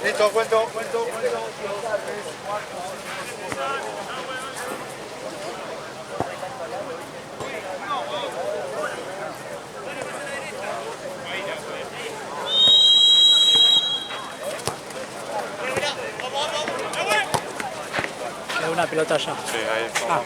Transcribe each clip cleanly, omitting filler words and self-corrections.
Listo, cuento. Quedó una pelota allá. Sí, ahí está. Ah.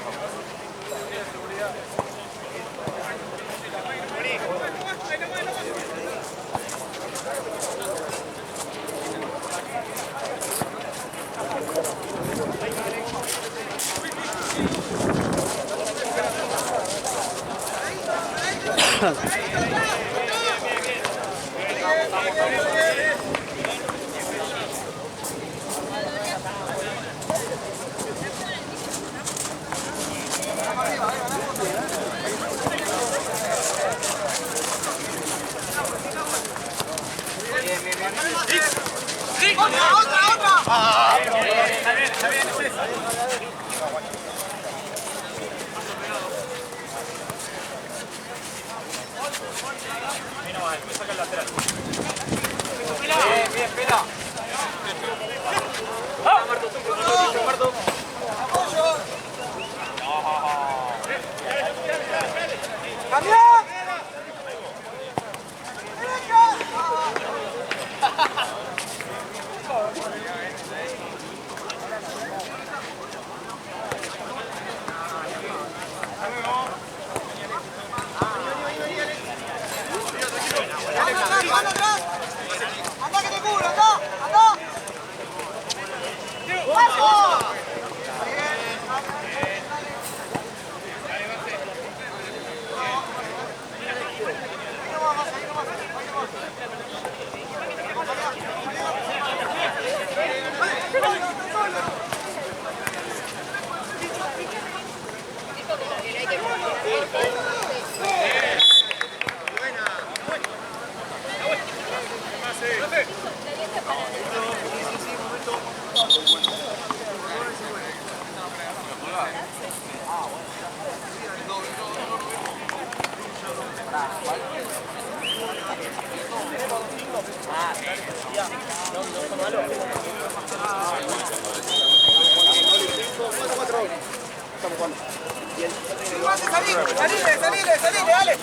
Salile, dale.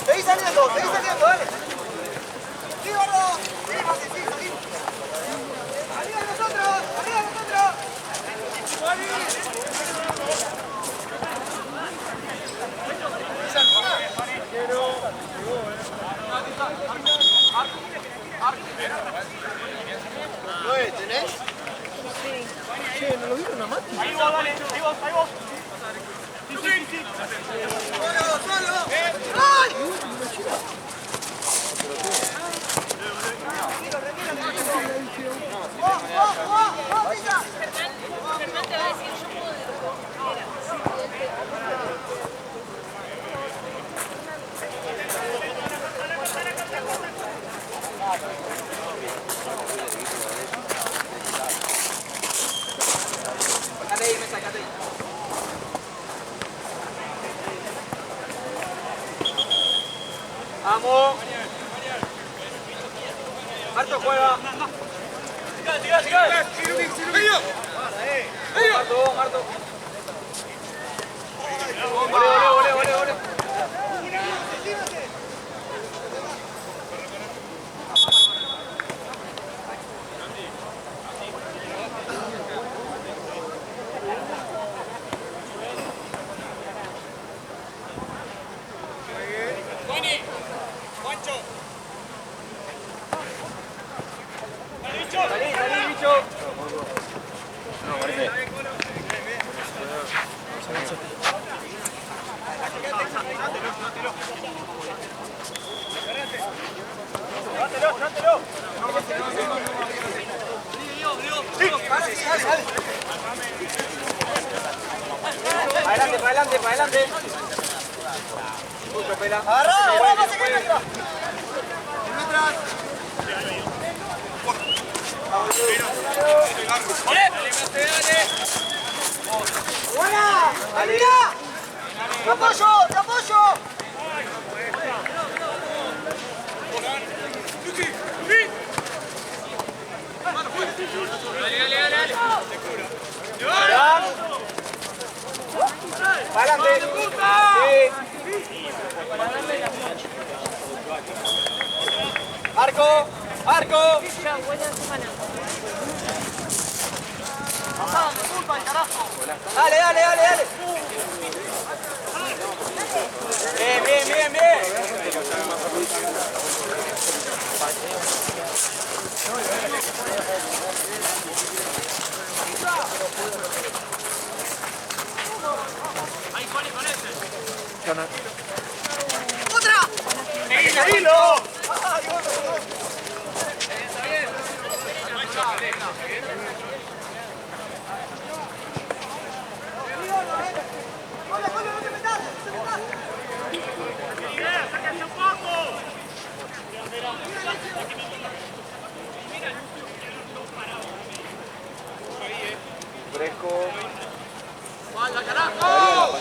Seguí saliendo, dale. Sí, gordo. Sí, salí. Arriba de nosotros. ¿Lo tenés? Sí. Che, ¿no lo vieron a Mati? Ahí vos, dale. Ahí vos. Sí. Solo. ¡Ay! Germán te va a decir yo Sacate ahí. Vamos. Marto juega. Sigue. Marto. Volé. Salí, bicho. Levátelo. Para adelante. Agarrá, más que entra. ¡Dale! ¡Buena! ¡Alina! ¡Te apoyo! ¡Te apoyo! ¡Para adelante! ¡Sí! ¡Arco! ¡Arco! Chao, buena semana. ¡Pasá, disculpa, carajo! ¡Dale, dale, dale, dale! ¡Bien, bien, bien, bien! ¡Otra! ¡Seguilo! Fresco. ¡Vaya, carajo!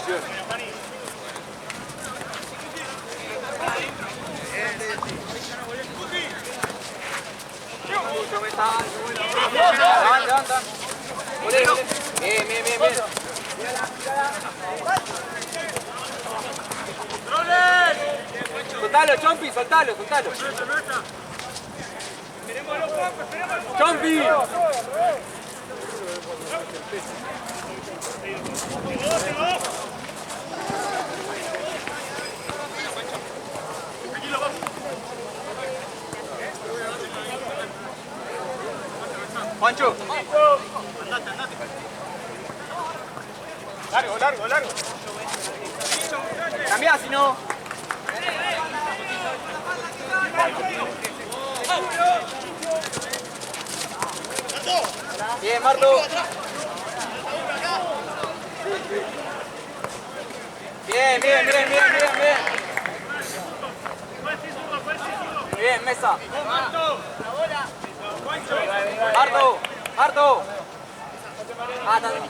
Bien, bien, bien, bien. Soltalo, Chompi, soltalo, soltalo. Chompi. Pancho. Andate, andate. Largo, largo, largo. Cambia, si no. Bien, Marto. Bien, bien, bien, bien, bien, bien. Bien, Mesa. Marto, Marto. Ah, está bien.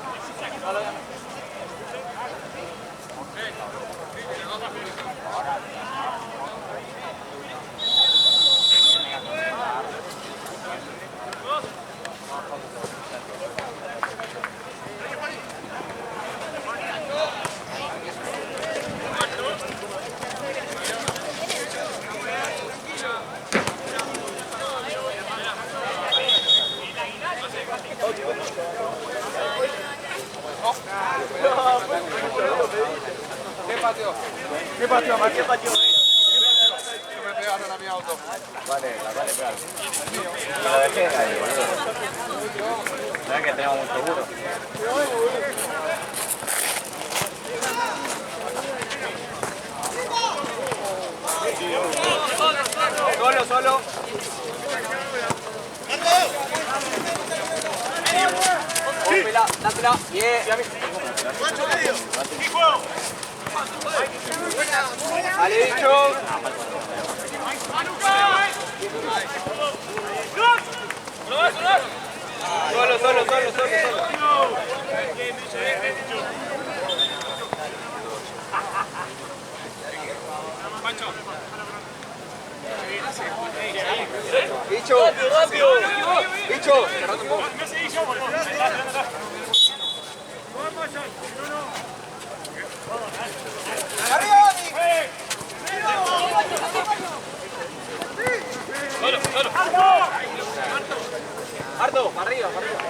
¿Qué pateó? ¿Qué pateó, Mar? ¿Qué pateó? Me pegaron a mi auto. Vale, pegar. Lo dejé ahí, boludo. ¿Sabes que tenemos un seguro? Solo, solo. Dátela, dátela. Bien. Vale, dicho. Solo, solo, solo, solo. Bicho, rápido. Bicho, cerrate un poco. Solo, solo. Ardo, para arriba, para arriba.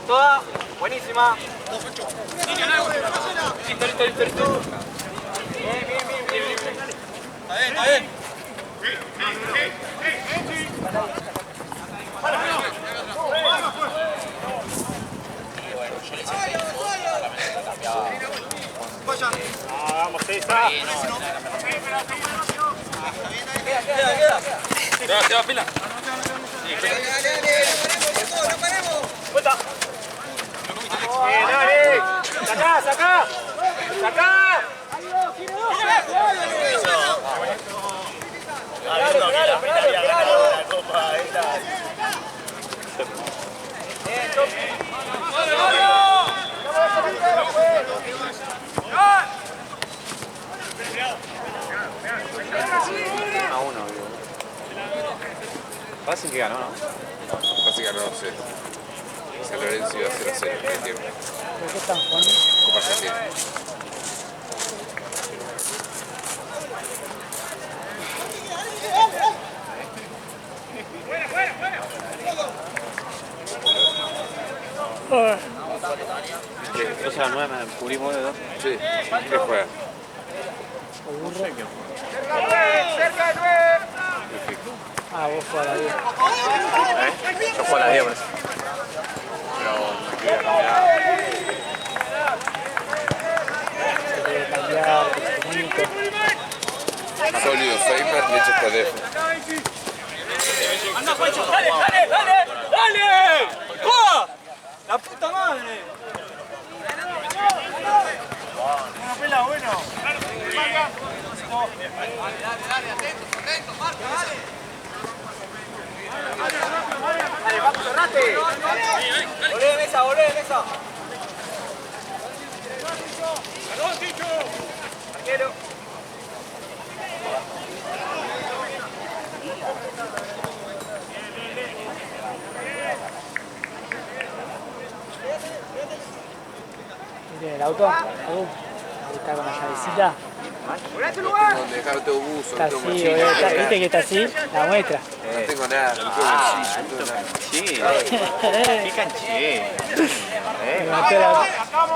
Toda buenísima. Listo, listo, listo, listo. Bien, bien, bien, bien, bien. Está bien, está bien. Vamos, 6 Queda fila. ¡No paremos! Bien, dale. Sacá, sacá. Sacá. Fácil que ganó, ¿no? Fácil que ganó 0. San Lorenzo iba 0-0 en el tiempo. ¿Por qué están jugando? Copa Argentina. O sea, 9 me cubrimos de 2. Sí. ¿Qué juega? Cerca de 9. Ah, vos jugás a la 10. Yo juego a la 10 por eso. Pero me quiero cambiar. Se puede cambiar, bonito. Sólido Seimer, leche Podef. Anda, Juancho, dale, dale, dale, dale. ¡Oh! La puta madre. Una pela, bueno. Dale, Paco, cerrate. Volvé de mesa, volvé de mesa. Arquero. Mire el auto. Ahí está con la llavecita. Volvé a tu No lugar. tengo donde dejar todo buzo, Está no tengo así, mochila. ¿viste que está así? La muestra. No tengo nada, no tengo bolsillo, no tengo nada. Sí. Qué canché. Me mató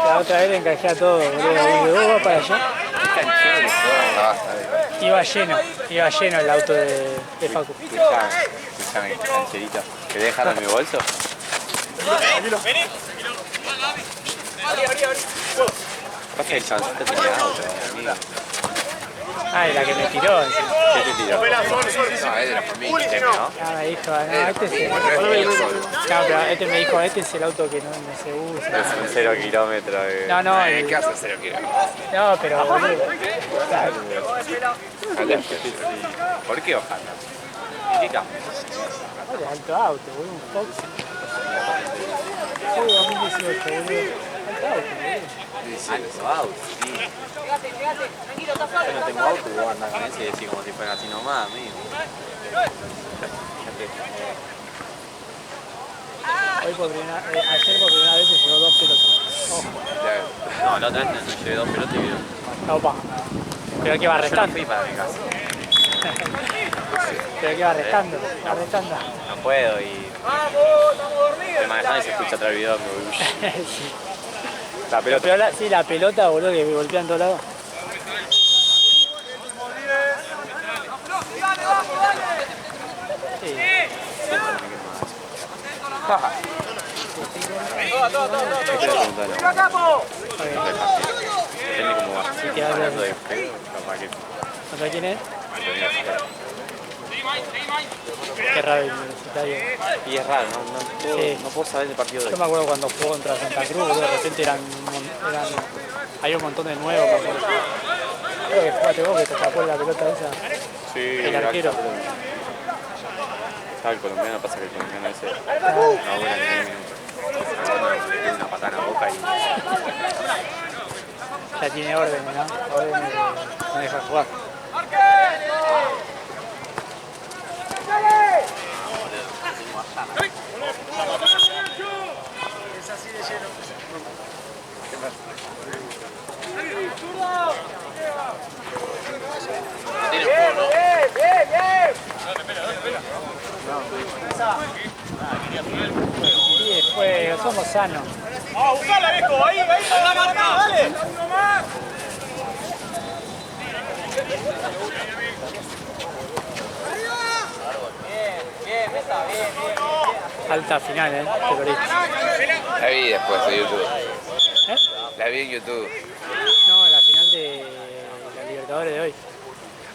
la otra vez le encajé a todo, boludo. Dije, ¿vos vas para allá? Qué canchero que sos. Ah, está bien. Iba lleno el auto de Facu. Escuchame, cancherito. ¿Querés dejarlo en mi bolso? Pasa que el chancito tenía auto, amigo. Ay, la que me tiró. Encima. ¿Qué te tiró? No, es de la familia. ¿Te meó? Ah, me dijo, no, este es el... No es mío solo. Claro, pero este me dijo, este es el auto que no se usa. Es un 0 kilómetros. No, no, ¿Qué hace 0 kilómetros? no, pero boludo. Claro. Ojalá. ¿Por qué ojalá? ¿Y qué cambia? Vale, alto auto, boludo, un Fox. Sí, 2018, boludo. Alto auto, boludo. Alto auto, sí. Yo no tengo auto y vos andás con ese y decís como si fuera así nomás, amigo. Hoy ayer por primera vez se llevó 2 pelotas. Ojo, No, la otra vez me llevé 2 pelotas y vieron. opa. Pero que va Yo no restando. fui para mi casa. Pero que va restando, va restando. No puedo y estoy manejando y se escucha atrás el video. Sí. La pelota. Pero sí, la pelota, boludo, que me golpea en todos lados. Sí. ¿Qué te voy a preguntar? ¡Arriba, capo! Depende cómo va. Si te hablo hablando de- de feo, capaz que ¿Contra quién es? termina feo. Qué raro el universitario. Y es raro, Sí. no puedo saber el partido de Yo me acuerdo cuando jugó contra Santa Cruz, boludo, de repente había un montón de nuevos. Me acuerdo. Creo que jugaste vos que te tapó la pelota esa. Sí, El arquero. Estaba el colombiano, pasa que el colombiano ese no dura ni 10 minutos. Tiene una patada en la boca y Ya tiene órdenes, ¿no? Órdenes de no dejar jugar. Y después somos sanos. ¡Ah, buscala, viejo! ¡Ahí, ahí! ¡Anda, marca! ¡Dale! ¡Uno más! Alta final, te perdiste. La vi después de YouTube. ¿Eh? La vi en YouTube. No, la final de la Libertadores. Libertadores de hoy.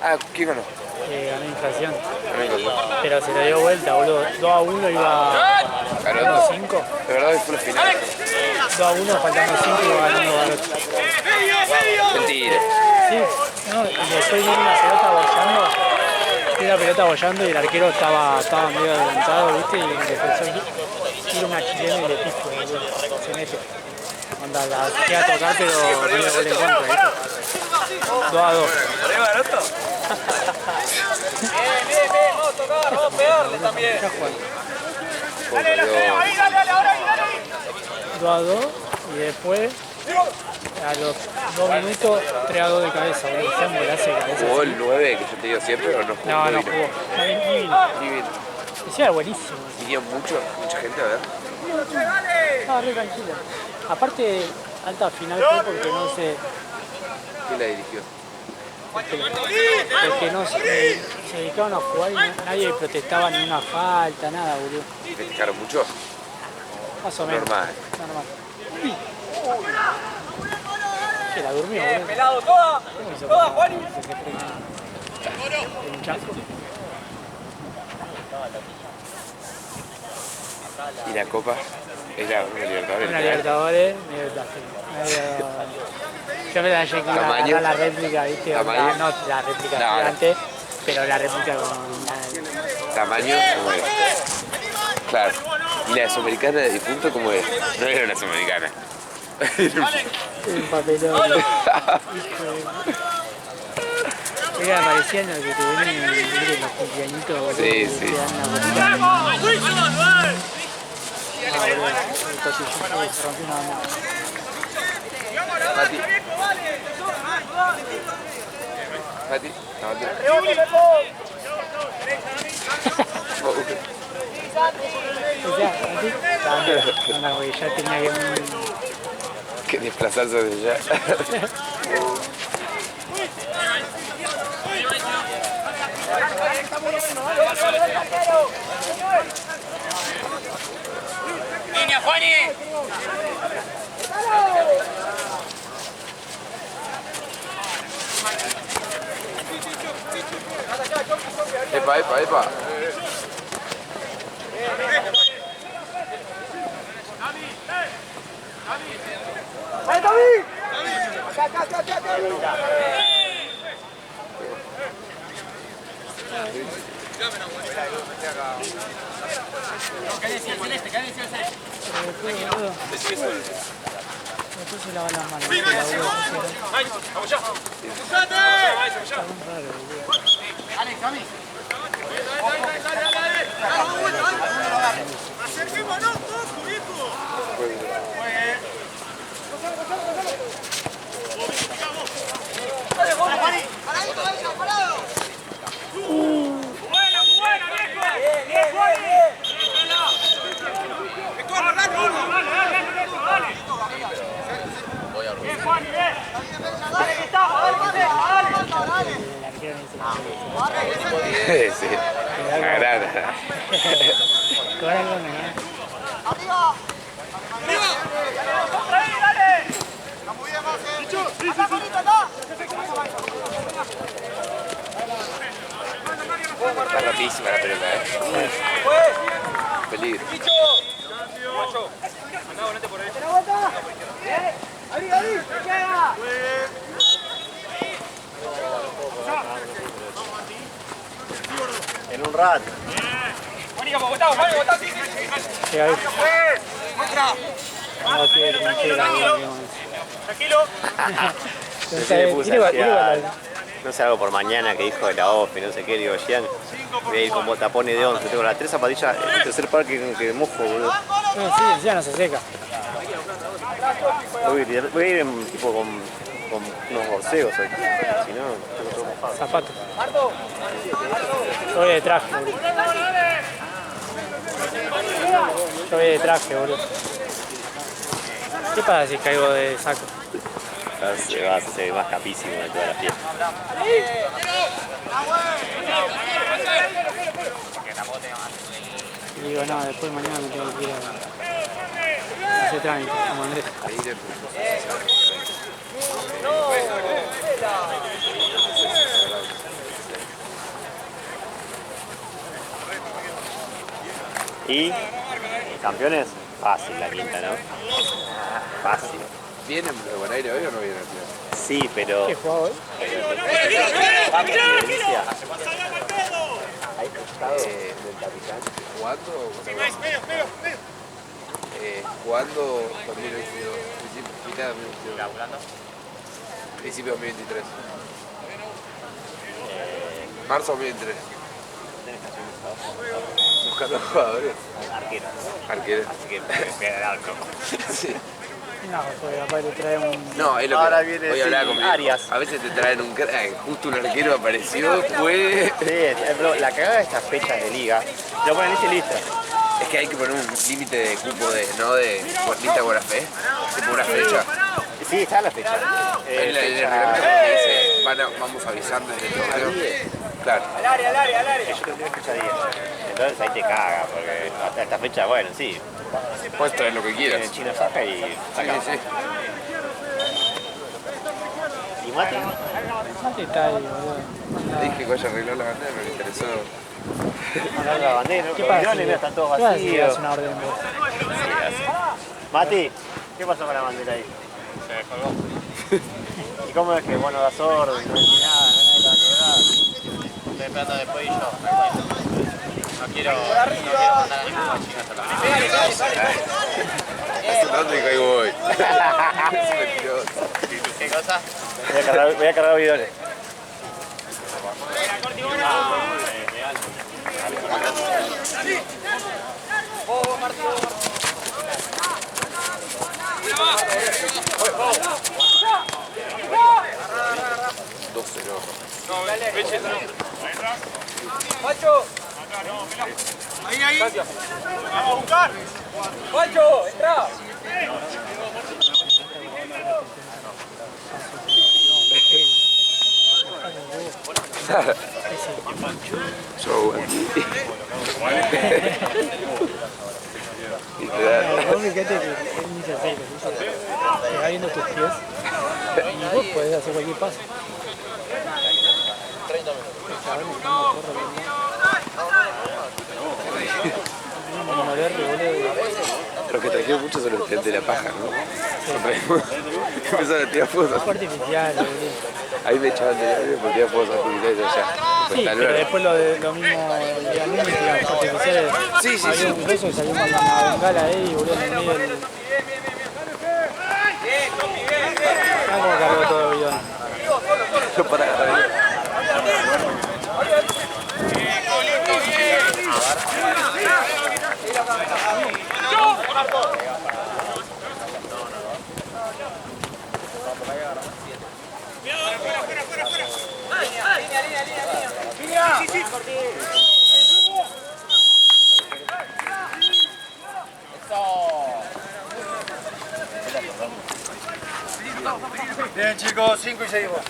Ah, ¿quién ganó? Ganó Inflación. Ganó Inflación. Pero se lo dio vuelta, boludo. 2-1 iba ganando 5. De verdad que fue la final. 2-1, faltando 5 y iba ganando Barocho. Mentira. Sí, no, y después viene una pelota bollando. Una pelota bollando y el arquero estaba medio adelantado, ¿viste? Y el defensor tira una chilena y le pico, boludo. Se mete. Onda, la queda a tocar, pero medio gol en contra, ¿viste? 2-2. Bien, vamos a tocar, vamos a pegarle también. Ya juegan. Dale, ahí, dale, ahora ahí, dale. 2-2 y después a los 2 minutos 3-2 de cabeza, boludo. Fue un golazo de cabeza. ¿Jugó el 9 que yo te digo siempre o no jugó? No, no jugó. Ni vino. Ni bien. Decía buenísimo. Tenía mucha gente a ver. Estaba re tranquilo. Aparte, alta final fue porque no sé. ¿Quién la dirigió? Porque no se dedicaban a jugar y nadie protestaba ni una falta, nada, boludo. ¿Festejaron mucho? Más o menos. Normal. Normal. Que la durmió, Bien, boludo. pelado, toda, Juani. Un chasco. ¿Y la copa? Era una Libertadores. Una Libertadores, medio yo me la llegué a ¿Tamaño? agarrar la réplica, ¿viste? ¿Tamaño? No la réplica No, gigante, pero la réplica con... ¿Tamaño? ¿Cómo era? Claro. ¿Y la sudamericana de punto cómo era? No era una sudamericana. Un papelón. Hijo de... Era parecían lo que te vienen en los cumpleañitos, boludo. Sí, que sí. te dan una bolita. El cosillito se rompió una banda. Mati. Mati. No, Mati. O sea, así, no, güey, ya tenía Que desplazarse de allá. Línea, Juani. Epa. Después se lavan las manos. Vamos ya. Acerquémonos todos, hijo. Buena, viejo. Bien. Bien, Juan, bien. Dale, que estamos, dale. El arquero ni se Sí, sí. Agrada. cobra algo, ¿no? Ahí, dale. Está rapidísima la pelota, Peligro. Macho. Andá, volante por ahí. En un rato. Juanica, botado, sí. Llega ahí. Contra. No quiere, Tranquilo. No sé, me puse a no sé, algo por mañana que dijo de la OFE, no sé qué, digo, Gian, voy a ir con botapones de 11, tengo las 3 zapatillas, el tercer par que mojo, boludo. No, sí, encima no se seca. Voy a ir en, tipo con unos borseos hoy, si no, tengo todo mojado. Zapatos. Yo voy de traje, boludo. Yo voy de traje, boludo. ¿Qué pasa si caigo de saco? Se va a hacer más capísimo de toda la fiesta. Y digo, no, después mañana me tengo que ir a hacer trámite, como Andrés. ¿Y campeones? Fácil la quinta, ¿no? Fácil. ¿Vienen de Bonaire hoy o no vienen? Sí, pero... ¿Qué jugaba hoy? Hay costado del capitán. ¿Cuándo? ¿Cuándo? 2022. Mitad de 2022. ¿Laburando? Principio de 2023. Marzo 2023. Buscando jugadores. Arquero. Arquero. Así que pega el arco. Sí. No, pues capaz le trae un... No, es lo Ahora que viene, hoy sí, hablaba conmigo. Arias. A veces te traen un crack, justo un arquero apareció, fue... Sí, pero la cagada de estas fechas de liga, lo ponen lista y listo. Es que hay que poner un límite de cupo de, no de lista de buena fe, tipo una fecha. Sí, está la fecha. El reglamento que dice, vamos avisando desde el torneo. Claro. Yo tendría fecha 10. Entonces ahí te caga, porque hasta esta fecha, bueno, sí. Puedes traer lo que quieras. El chino saca y saca. Sí. ¿Y Mati? Mati está ahí, boludo. Le dije que vaya a arreglar la bandera, me interesó. Agarra la bandera, ¿Qué los pasa? bidones, mira, están todos ¿Qué pasa si vacíos. hace una orden? Mati, ¿qué pasó con la bandera ahí? Se descolgó. ¿Y cómo es que vos no das orden, no decís nada, nadie la lográs? Estoy esperando después y yo. No quiero mandar a ningún chino hasta la final. Hace tanto que ahí voy. Es mentiroso. ¿Qué cosa? Voy a cargar bidones. ¡Macho! Ahí. Vamos a buscar. ¡Macho! ¡Entra! Yo aquí. Literal. Vos fíjate que él ni se acerca, te va viendo tus pies y vos podés hacer cualquier paso. 30 minutos. Lo que trajeron mucho son los test de la paja, ¿no? Empezaron a tirar fuegos. Fue artificial, boludo. Ahí me echaban de aire porque tirar fuegos artificiales allá. Sí, pero después lo mismo el día lunes, digamos, artificiales. Sí, sí, había sí. un beso y salió una bengala ahí, boludo, en el medio del... Ah, como cargó todo el bidón. Yo para agarrar. Bien chicos, 5 y seguimos.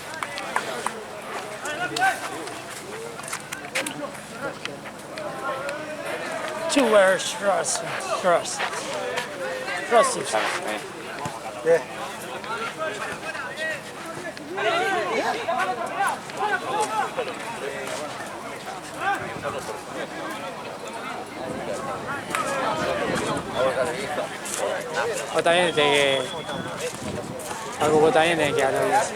Two words, trust. Trust it. Bien. Vos también algo vos también tenés que hablar de eso.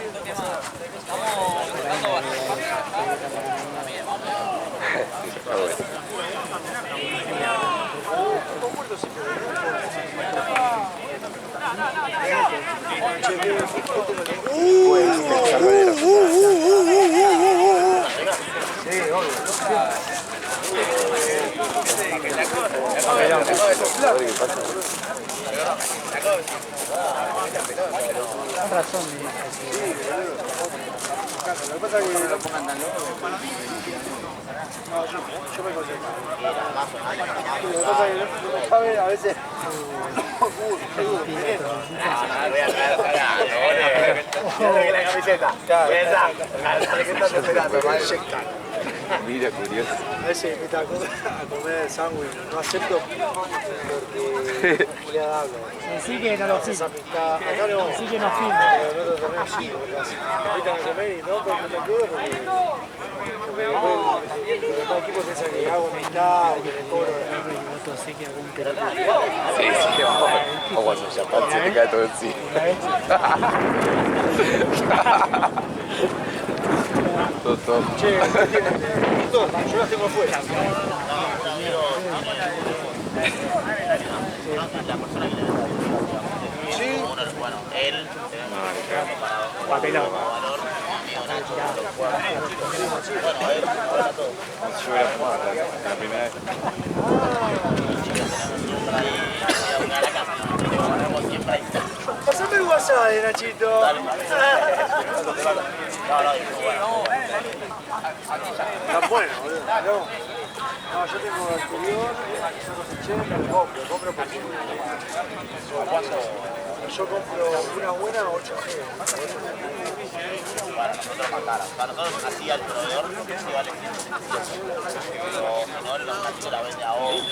Con razón, Lo que pasa es que no lo pongan tan loco. No, yo me concentro. Lo que pasa es que no sabe a veces. Voy a traer boludo. La camiseta. Esa. ¿Qué estás esperando? Mira, curioso. A veces me invita a comer sándwich. No acepto porque es muy agradable. Decí que no lo Esa filma. amistad. Acá no. Decí que no filma. Pero nosotros también sí, porque casi. Me invitan a comer y no porque me quedo porque después el equipo piensa que hago amistad o que me cobro. visto así que algún pelotudo. Sí, sí, o cuando Japón se te cae todo encima. Todo. Che, yo las tengo afuera. Sí. Bueno, él Papelón. Yo hubiera fumado la primera vez. Pasame el WhatsApp, Nachito. Tan bueno, boludo. No, yo tengo el anterior, yo compro porque... Yo compro una buena 8G. para nosotros más cara. Para nosotros así al proveedor sí vale 15. Pero si no, la vende a vos.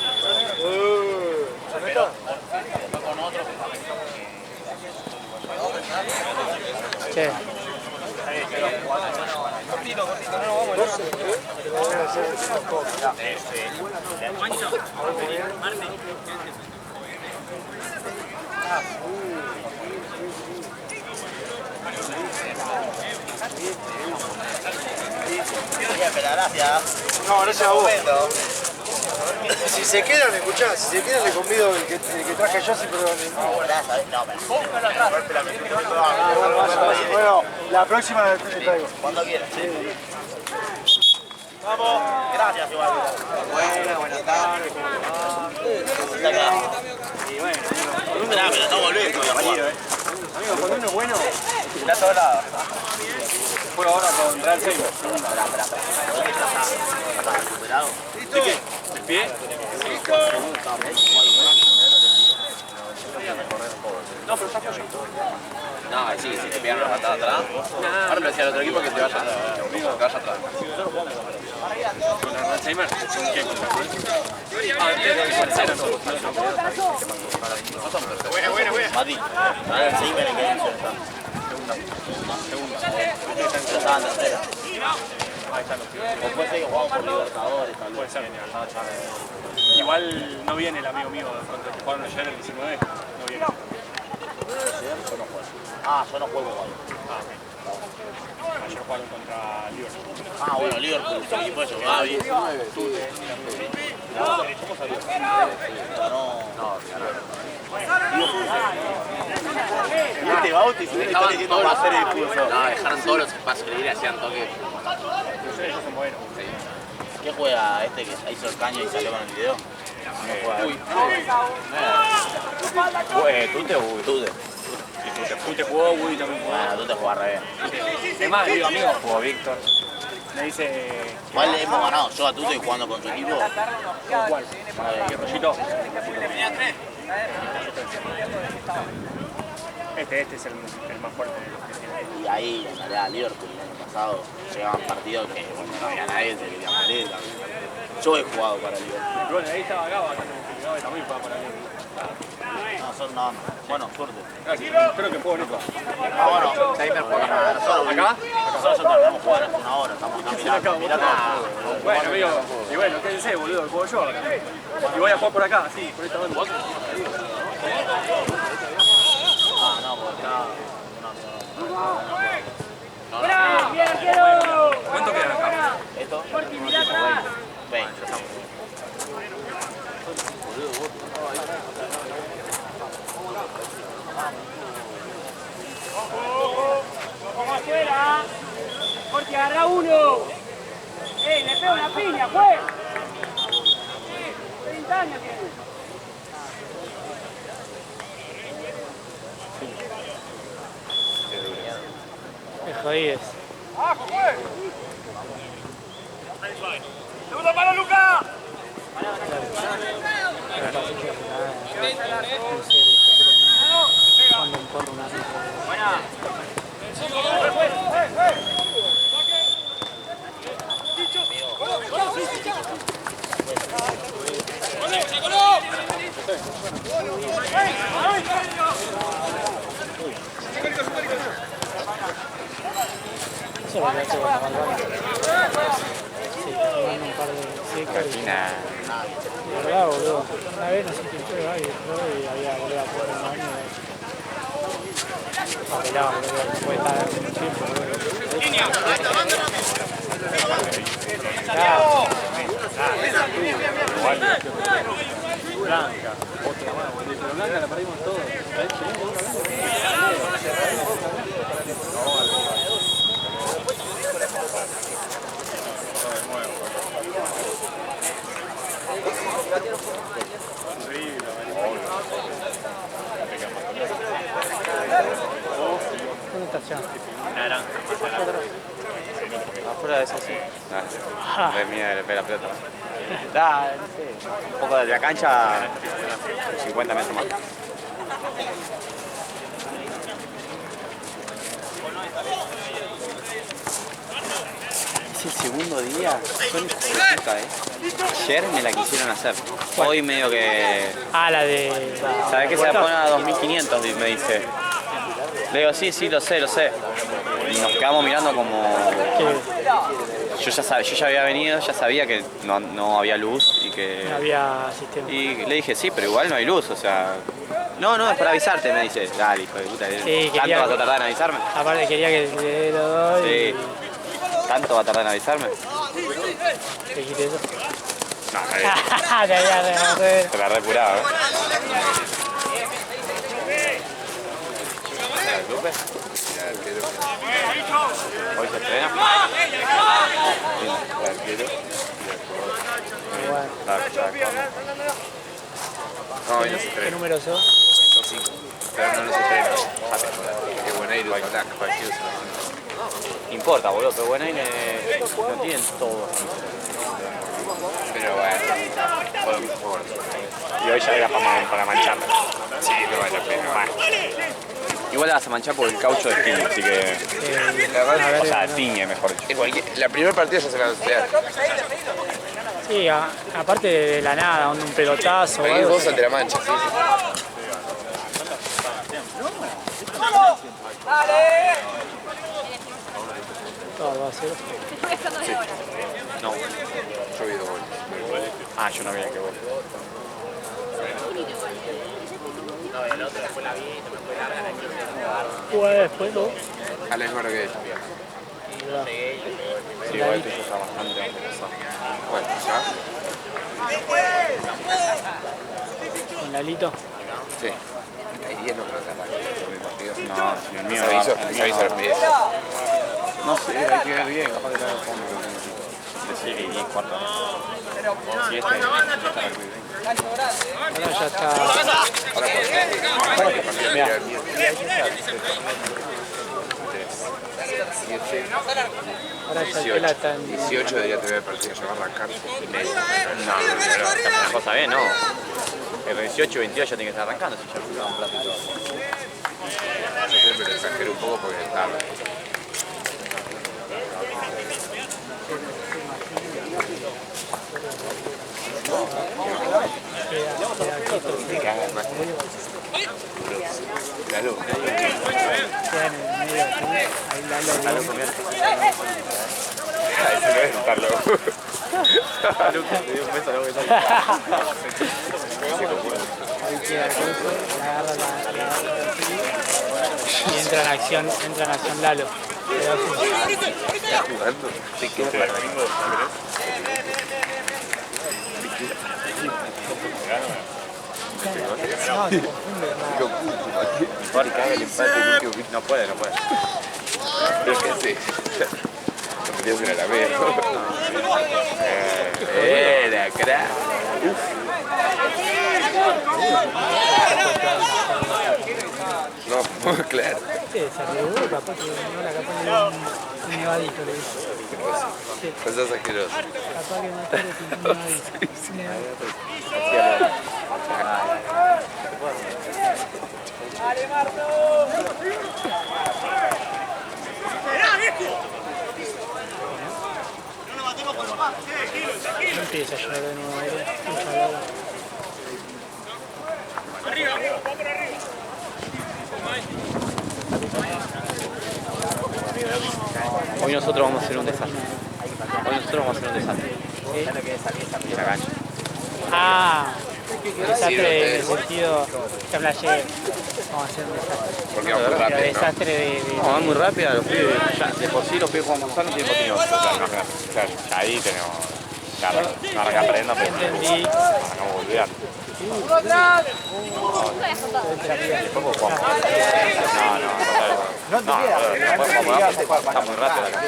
Pero después con otro Che. Gracias. No, gracias a vos. Si se quedan, escuchá, si se quedan le convido el que traje yo, sí, pero... Bueno, la próxima te traigo. Cuando quieras. Vamos. Gracias, igual. Buenas tardes. Y bueno, pero no volvés con Amigo, cuando uno es bueno, está a todos lados. juego ahora con Real Seymour. ¿Recuperado? ¿De qué? ¿El pie? No, pero está apoyado. No, sí, si te pegan una patada atrás. Ahora me decía el otro equipo que te vaya atrás. ¿Con Alzheimer? ¿Con quién? Buena. Mati, ahora el Seymour en qué división está. Segunda. Estaban tercera. O puede ser que jugamos por Libertadores, tal vez. Puede ser. Igual no viene el amigo mío contra el que jugaron ayer el 19. No viene. Yo no juego. Ah, yo no juego igual. Ayer jugaron contra Liverpool. Ah, bueno, Liverpool, el equipo de ellos. Ah, bien. Este Bauti se está diciendo va a hacer el curso. No, dejaron todos los espacios libres y hacían toques. Ellos son buenos. ¿Qué juega este que hizo el caño y salió con el video? Tute. Te jugó, Woody también jugó. Bueno, tú te jugás re bien. Es más, digo, amigo, Jugó Víctor. me dice... ¿Cuál le hemos ganado? Yo a Tute jugando con su equipo. ¿Cuál? ¿Qué rollito? Este es el más fuerte de los que tiene. Y ahí en la Liverpool el año pasado llegaban partidos que bueno, no había nadie, se quería morir. Yo he jugado para Liverpool. Bueno, ahí estaba Gaba también jugaba para Liverpool. No, bueno, suerte. Creo que juego Nico. Ah, bueno, Timer juega para nosotros. ¿Acá? Nosotros terminamos jugar hace una hora, estamos acá mirando. Bueno, amigo, y bueno, quédense, boludo, que juego yo ahora. Y voy a jugar por acá, sí, por esta banda. Ah, no, porque acá... ¿Cuánto quedan acá? ¿Esto? 20. Como afuera. Porque agarra uno. Le pega una piña, pues. 30 años tiene. Es jodido. ¡Segundo palo, Luca! Cuando importa una Buena. Eso lo que hace cuando va al baño. Sí, tomando un par de... Sí, Imagina. De verdad, boludo. Una vez no sé quién fue, y había volvido a poner un año. Papelado, boludo. Puede estar un tiempo, boludo. Blanca, otra más, boludo. Pero Blanca la perdimos todos. ¿Dónde está ya? Naranja. Afuera de eso sí. De mía de la pelota. Da, no sé. Un poco de la cancha, 50 metros más. Es el segundo día. Son hijos de puta, Ayer me la quisieron hacer. Hoy medio que. Ah, la de. ¿Sabés que se la pone a 2500? Me dice. Le digo, sí, lo sé. Y nos quedamos mirando como. Yo ya había venido, ya sabía que no había luz y que. No había sistema. Y le dije, sí, pero igual no hay luz, o sea. No, es para avisarte, me dice. Dale, hijo de puta. Sí, ¿Tanto vas a tardar en avisarme? Aparte quería que le lo doy. Sí. ¿Tanto va a tardar en avisarme? Y te quité eso. No, Te había remover. te la repuraba, Lupe? Hoy se estrena. No, hoy no se ¿Qué estrena. número sos? Son 5. Pero no se estrena. Qué buena idea. No importa, boludo, pero bueno, ahí no tienen todo. Pero bueno, y hoy ya era para mancharla. Sí, no vale la pena. Bueno. Igual la vas a manchar por el caucho de Sting, así que. O sea, tiñe, mejor dicho. La primera partida ya se la va Sí, aparte de la nada, un pelotazo. a algo, vos ante la mancha, sí. todo va a ser. No. Yo vi 2 goles. Ah, yo no veía que vos. Juega después, ¿no? A la misma hora que ella. Sí, igual el tuyo está bastante avanzado. Bueno, ya. Con Lalito. Sí. Hay 10 no creo que ataque por el partido. No, si el mío Se aviso los pies. No sé, hay que ver bien, capaz que te haga fondo. Decir que 10 cuartos. Si este está Ahora ya está. Mira, Ahora ya el Tela está en. 18 debería tener el partido, ya va a arrancar. Y medio. no, una cosa bien, no. El 18 y 22 ya tiene que estar arrancando, si ya no queda un plato y todo. Yo siempre lo exagero un poco porque es tarde. Me cagas más. La luz. Queda en el medio, ¿sí? Ahí Lalo. Ese no es estar loco. Ahí queda el coso, la agarra la así, y entra en acción Lalo. Pero así. ¿Estás jugando? ¿Te queda para mí? No, se confunde, No puede. Pero qué sé. No me tienes una la vez. La crack. No, claro. Sí, se arriesgó, capaz que no, capaz que le dio un nevadito, le dice. Sí, Pues sos asqueroso. capaz que no te un nevadito. Un nevadito. No empieza a llorar de nuevo, ojalá. Hoy nosotros vamos a hacer un desastre. ¿Sí? La cancha. Ah, desastre en el sentido que hablé ayer. Vamos a hacer un desastre. Porque vamos muy Pero rápido, ¿no? desastre de No, es muy rápida, los pibes, ya, de por sí los pibes jugando futsal no tienen motivo. Claro, ya ahí tenemos, no arranca aprendiendo, pero entendí. arrancamos volviendo. Después jugamos. Después jugamos antes, está muy rápido acá.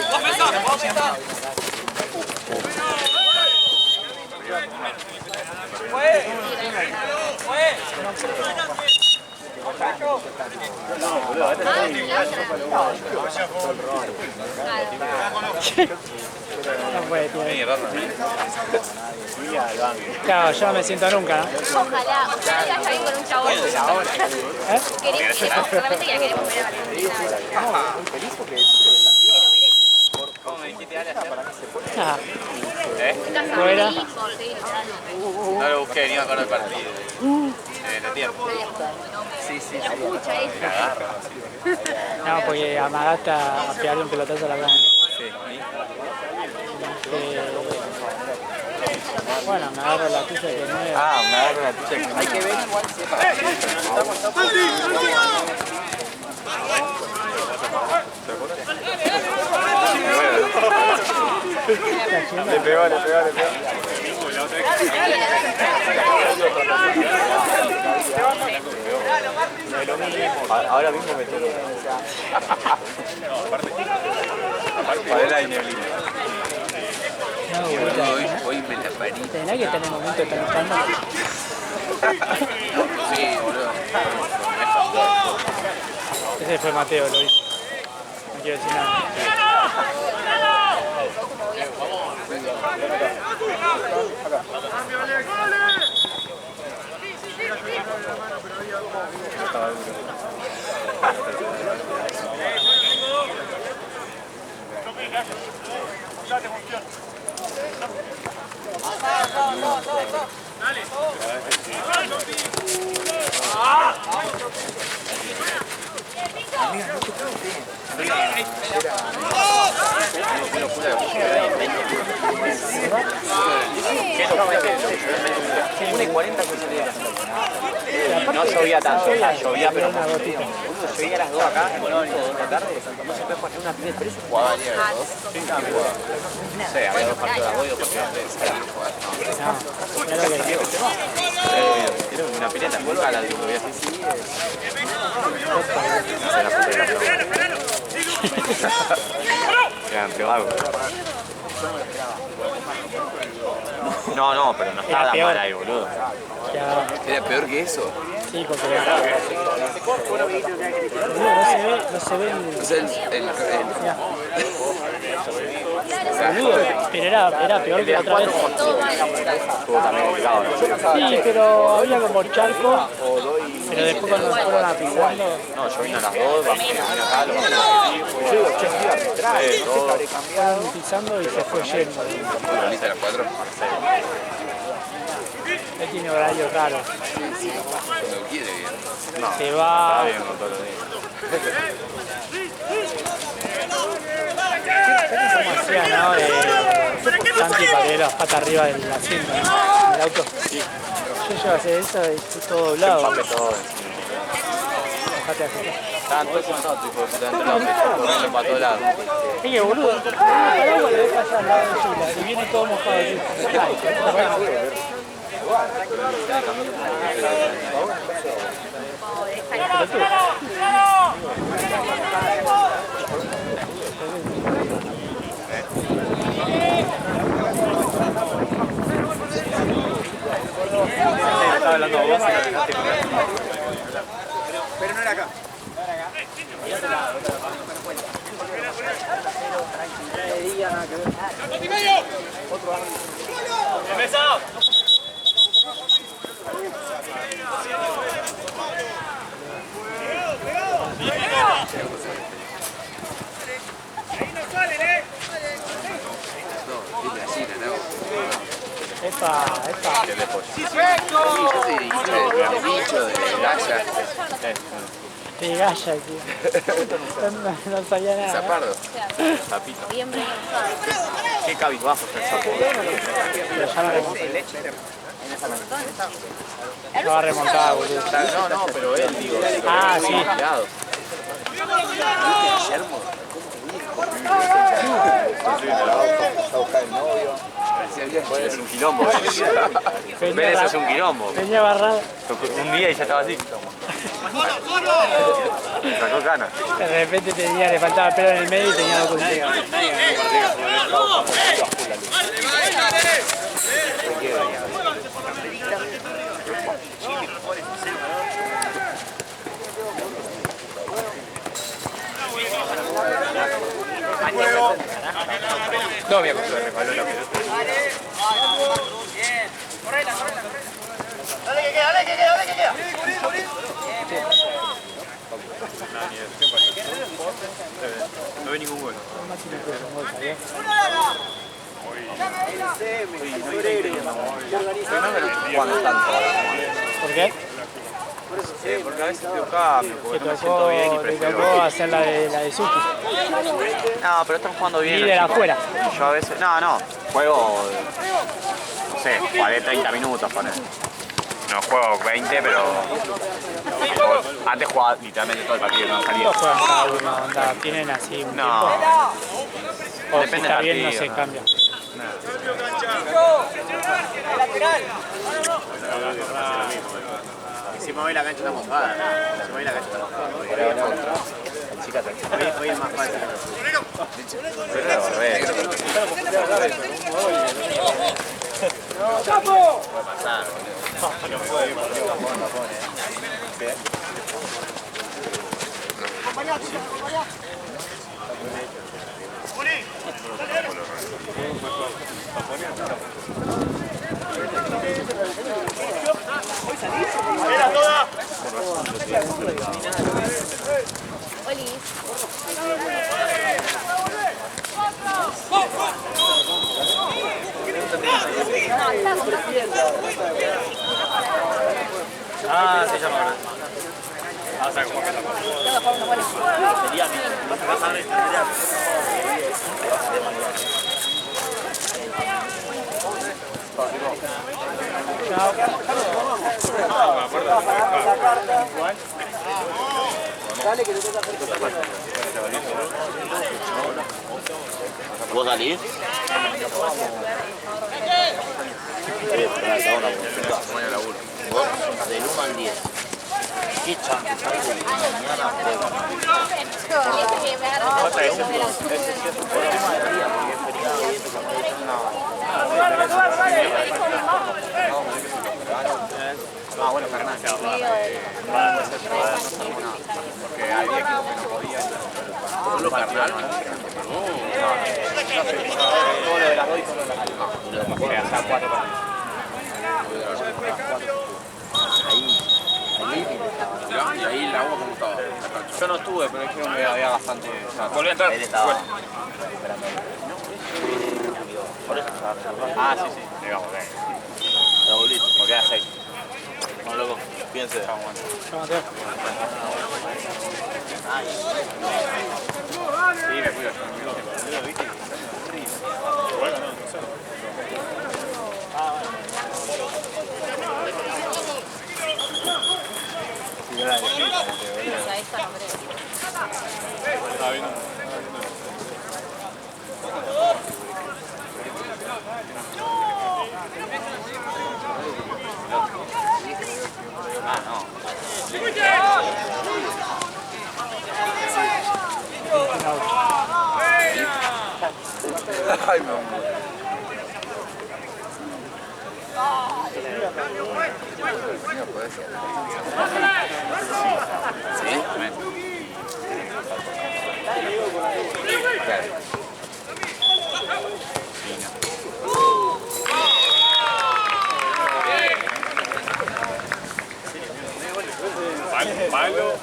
No puede, tío. Vení, Ronda. Claro, yo no me siento nunca, ¿no? Ojalá vaya bien con un chabón. Queremos, solamente que la queremos ver a la ¿Cómo me dijiste, Ale? Ah, ¿Eh? fuera. No lo busqué, ni me acuerdo del partido. De tiempo. No, porque amagaste a pegarle un pelotazo a la gana. Bueno, me agarro la tuya que no es. Ah, me agarro la tuya que hay que ver igual si es para. Le pegó. Ahora mismo me tengo. Para la neblina. Hoy me la parí. ¿Tenés que tener momentos de pensando? Sí, boludo. Ese fue Mateo, lo hizo. No quiero decir nada. No llovía tanto, llovía pero una gotita. yo llegué a las 2 acá, no, de la tarde, no se puede poner una final de precio. Jugaba ayer, ¿no? No sé, había 2 partidos de apoyo porque tiene una pileta, vuelva a la digo, voy a decir sí. No, pero no estaba tan mal ahí, boludo. Ya, ¿Era peor que eso? sí, porque no se ve O sea, boludo, pero era peor que la otra vez. Estuvo también complicado, ¿no? Sí, pero había como charco, pero después cuando se fueron apizando, No, yo vine a las 2, vine acá, lo fueron pisando y se fue yendo. ¿Lo lista a las 4? Él tiene horarios raros. Cuando quiere, bien. Se va. bien con todos los días. ¿Cómo hacía, no? Santi para que las patas arriba del asiento, ¿no? Del auto. Yo llevo a hacer eso y estoy todo doblado. Empape todo. Dejate hacer. Estaban todos sentados, tipo, corriendo para todos lados. Es que boludo, el paraguas le deja allá al lado de Chula y viene todo mojado aquí. Estaba hablando vos y lo dejaste correr. Pero no era acá. Epa. Sí, yo te dirigí de bicho, de galla. De galla, tío. No sabía nada. Zapardo. Tapito. Noviembre. Qué cabizbajo está el sapo. Pero ya no remonta. No va a remontar, boludo. No, no, pero él, digo. Ah, sí. Cuidado. Es un quilombo. Vélez es un quilombo. Peña Barrada. Un día y ya estaba así. Sacó ganas. De repente le faltaba pelo en el medio y tenía dos colegas. No, mira, se resbaló la pelota. Dale que queda, dale que queda, dale que queda. No ve ningún gol. ¿Por qué? Porque a veces te cambio, Te porque no me siento bien y tocó prefiero... hacer la de Suki. No, pero están jugando bien. Líder los chicos. afuera. Yo a veces... No, juego... No sé, jugaré 30 minutos con él. No juego 20, pero... Antes jugaba literalmente todo el partido, no salía. Todos juegan cada uno, onda, tienen así un No, tiempo. O si depende está del bien no partido, se ¿no? cambia. Si mueve la cancha está mojada. Si mueve la cancha está mojada. Hoy es más fácil. Ah, se llama. Ah, sabe cómo está la ¿Vos salís? Vos, del 1 al 10. ¿Qué chance? Mañana Ah, bueno, Fernández. Porque había equipos que no podían. solo carnal. Todo lo de las dos y todo lo de las dos. O sea, 4 partidos. Y ahí el agua como estaba. Yo no estuve, pero dijeron que había bastante. O sea, Volví a entrar. Él estaba. por eso estaba cerrado. Ah, sí, sí. Digamos, bien. La volviste. Porque era 6. Bueno, loco, fíjense. Chao, Mateo. Sí, me cuido. Ah, no. Ay, mi amor. No puede ser. ¿Sí? Malo.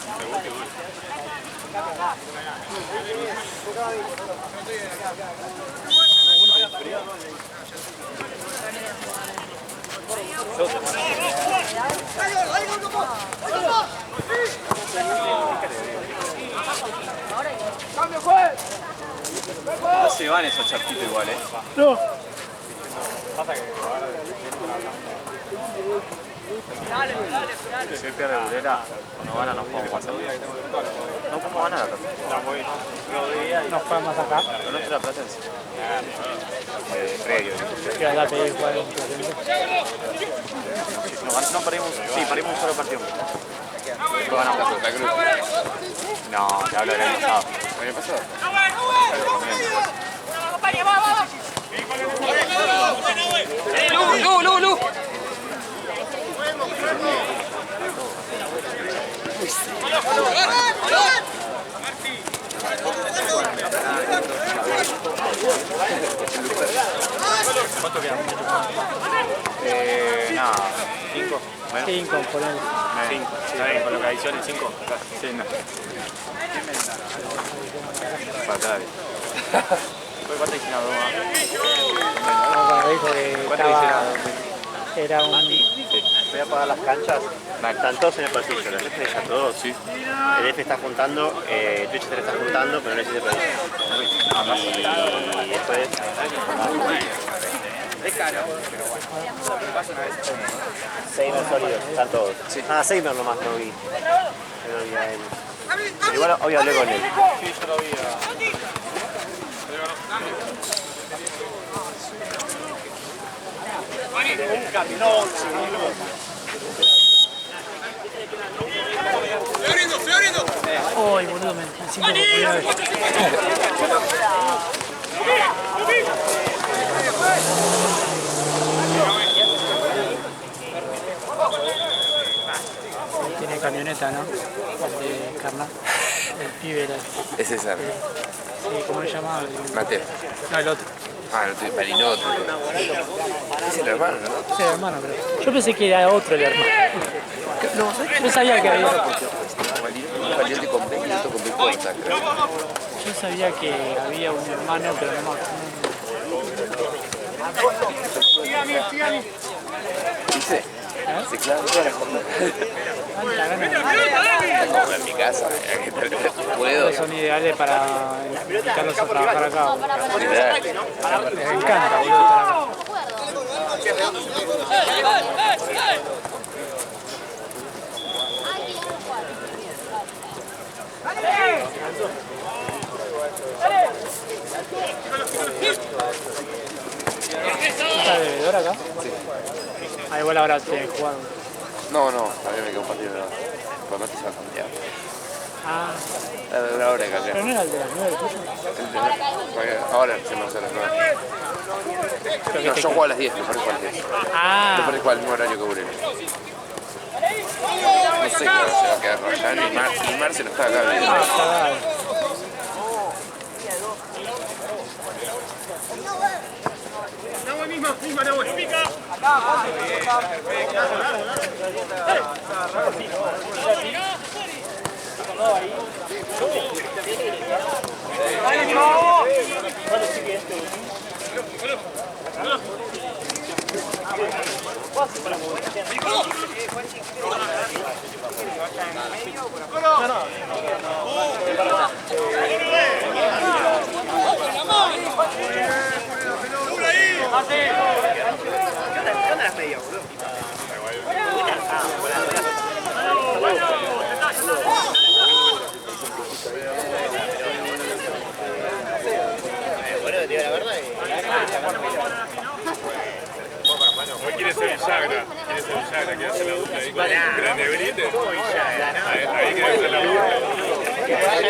¡Cambio, juez! No se van esos charquitos igual, No. Si se pierde Burela, cuando gana nos podemos pasar. No podemos ganar acá. Nos podemos acá. Pero no es la Platense. Previo. Que ahora te digo cuál es No, perdimos. Sí, perdimos un solo partido. Después ganamos la Santa Cruz. No, te hablo del año pasado. ¿El año pasado? Lu. ¿Cuánto queda? Nada, 5. 5, por él. 5. Está bien, con lo que adiciones 5. Sí, no. Fatal. ¿Cuánto dice la broma? No, dijo que estaba... Era un... Voy a apagar las canchas. Están todos en el pasillo, los F ya todos. Sí. El F está juntando, Twitch se está juntando, pero no existe pasillo. Y después... Es caro. 6 sólidos, están todos. Sí. Ah, Seimer nomás no vi. Pero vi a él. Pero igual hoy hablé con él. Sí, yo lo vi Un caminón, Ay, boludo, me encima por primera vez. Tiene camioneta, ¿no? El de Carnal. El pibe era. Es César. Sí, ¿cómo le llamaba? Mateo. No, el otro. Ah, el otro, Marinotto. Es el hermano, ¿no? Sí, el hermano, pero. Yo pensé que era otro el hermano. No, ¿sabes qué? Yo sabía que había. Valiente con B y otro con B corta, creo. Yo sabía que había un hermano, pero no me acuerdo. ¿Viste? Se clava toda la jornada. Como en mi casa. Puedo. Son ideales para invitarlos a trabajar acá. Literal. Les encanta, boludo, estar acá. ¿Está de bebedor acá? Sí. Ah, igual ahora tiene que jugar. No, todavía me queda un partido de nada. Por más que se va a cambiar. Ah, Una hora de cambiar. pero no era el de las 9 el tuyo. Ahora se me hace a las 9. No, yo juego a las 10, me parece a las 10. Ah, Me parece que al mismo horario que Burela. No sé qué hora se va a quedar Rayán y Marce no está acá. está dado. quiere ser Villagra, quiere hacer la dupla ahí con Gran Negrite. Ahí quiere hacer la dupla.